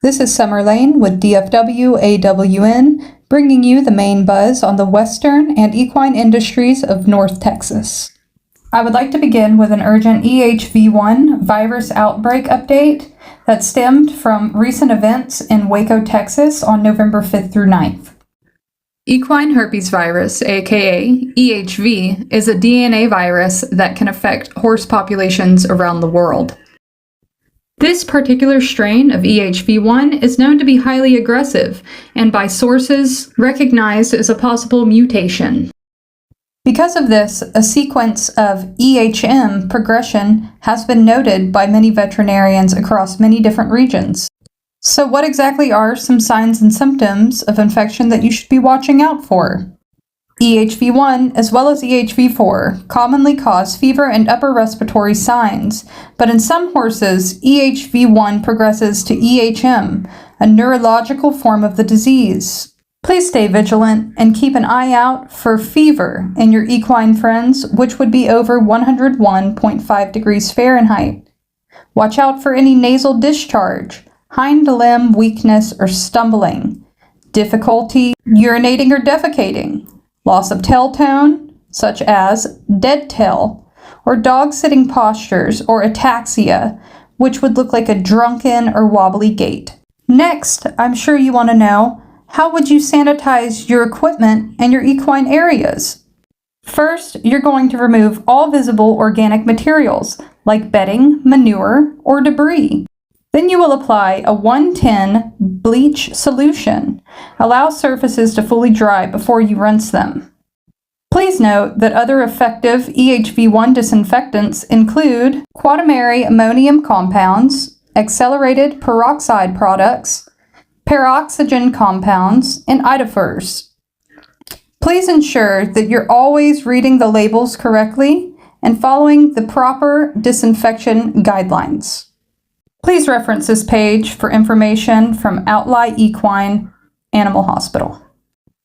This is Summer Lane with DFW AWN, bringing you the main buzz on the western and equine industries of North Texas. I would like to begin with an urgent Ehv-1 virus outbreak update that stemmed from recent events in Waco, Texas on November 5th through 9th. Equine herpes virus, aka EHV, is a DNA virus that can affect horse populations around the world. This particular strain of Ehv-1 is known to be highly aggressive and by sources recognized as a possible mutation. Because of this, a sequence of EHM progression has been noted by many veterinarians across many different regions. So what exactly are some signs and symptoms of infection that you should be watching out for? Ehv-1 as well as Ehv-4 commonly cause fever and upper respiratory signs, but in some horses, Ehv-1 progresses to EHM, a neurological form of the disease. Please stay vigilant and keep an eye out for fever in your equine friends, which would be over 101.5 degrees Fahrenheit. Watch out for any nasal discharge, hind limb weakness or stumbling, difficulty urinating or defecating, loss of tail tone, such as dead tail, or dog-sitting postures or ataxia, which would look like a drunken or wobbly gait. Next, I'm sure you want to know, how would you sanitize your equipment and your equine areas? First, you're going to remove all visible organic materials, like bedding, manure, or debris. Then you will apply a 110 bleach solution. Allow surfaces to fully dry before you rinse them. Please note that other effective Ehv-1 disinfectants include quaternary ammonium compounds, accelerated peroxide products, peroxygen compounds, and iodophors. Please ensure that you're always reading the labels correctly and following the proper disinfection guidelines. Please reference this page for information from Outlie Equine Animal Hospital.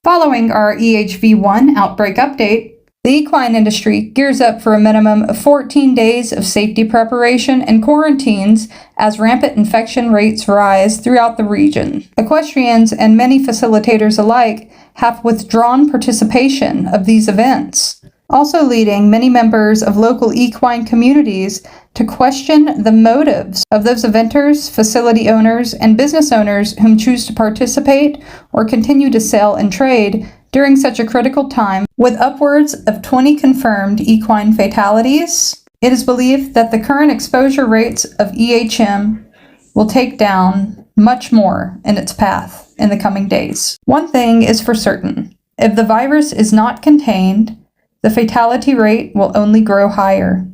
Following our Ehv-1 outbreak update, the equine industry gears up for a minimum of 14 days of safety preparation and quarantines as rampant infection rates rise throughout the region. Equestrians and many facilitators alike have withdrawn participation of these events, also leading many members of local equine communities to question the motives of those eventers, facility owners, and business owners whom choose to participate or continue to sell and trade during such a critical time. With upwards of 20 confirmed equine fatalities, it is believed that the current exposure rates of EHM will take down much more in its path in the coming days. One thing is for certain, if the virus is not contained, the fatality rate will only grow higher.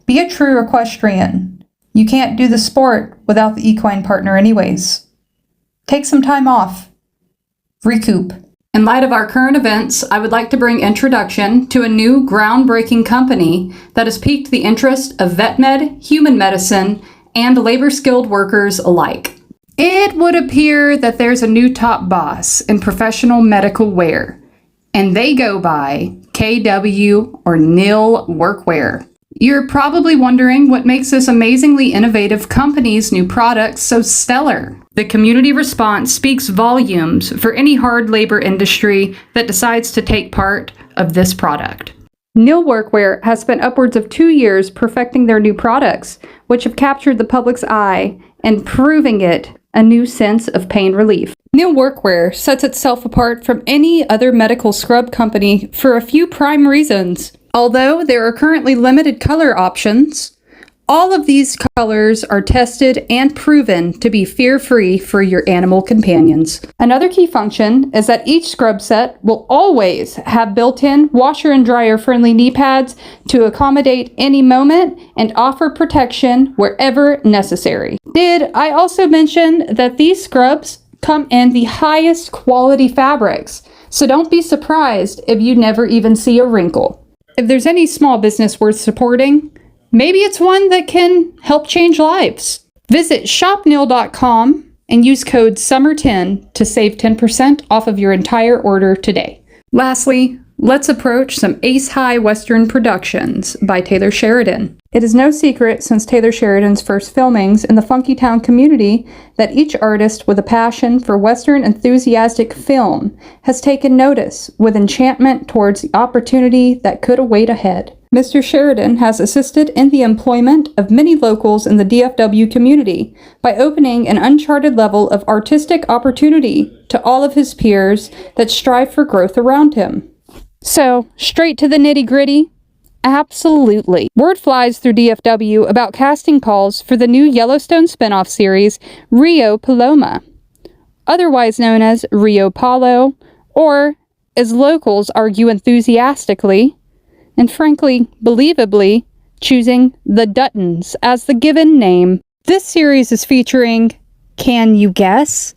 Be a true equestrian. You can't do the sport without the equine partner anyways. Take some time off. Recoup. In light of our current events, I would like to bring introduction to a new groundbreaking company that has piqued the interest of vet med, human medicine, and labor-skilled workers alike. It would appear that there's a new top boss in professional medical wear, and they go by KW or NIL Workwear. You're probably wondering what makes this amazingly innovative company's new products so stellar. The community response speaks volumes for any hard labor industry that decides to take part of this product. NIL Workwear has spent upwards of 2 years perfecting their new products, which have captured the public's eye and proving it a new sense of pain relief. NIL Workwear sets itself apart from any other medical scrub company for a few prime reasons. Although there are currently limited color options, all of these colors are tested and proven to be fear-free for your animal companions. Another key function is that each scrub set will always have built-in washer and dryer friendly knee pads to accommodate any moment and offer protection wherever necessary. Did I also mention that these scrubs come in the highest quality fabrics, so don't be surprised if you never even see a wrinkle. If there's any small business worth supporting, maybe it's one that can help change lives. Visit shopnil.com and use code SUMMER10 to save 10% off of your entire order today. Lastly, let's approach some ace-high Western productions by Taylor Sheridan. It is no secret since Taylor Sheridan's first filmings in the Funkytown community that each artist with a passion for Western enthusiastic film has taken notice with enchantment towards the opportunity that could await ahead. Mr. Sheridan has assisted in the employment of many locals in the DFW community by opening an uncharted level of artistic opportunity to all of his peers that strive for growth around him. So, straight to the nitty-gritty? Absolutely. Word flies through DFW about casting calls for the new Yellowstone spin-off series, Rio Paloma, otherwise known as Rio Palo, or, as locals argue enthusiastically, and frankly, believably, choosing the Duttons as the given name. This series is featuring, can you guess?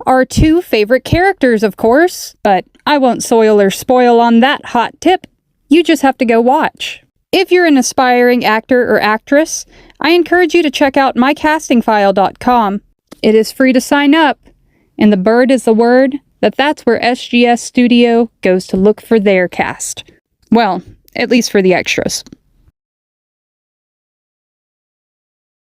Our two favorite characters, of course, but I won't soil or spoil on that hot tip. You just have to go watch. If you're an aspiring actor or actress, I encourage you to check out mycastingfile.com. It is free to sign up, and the bird is the word that's where SGS Studio goes to look for their cast. Well, at least for the extras.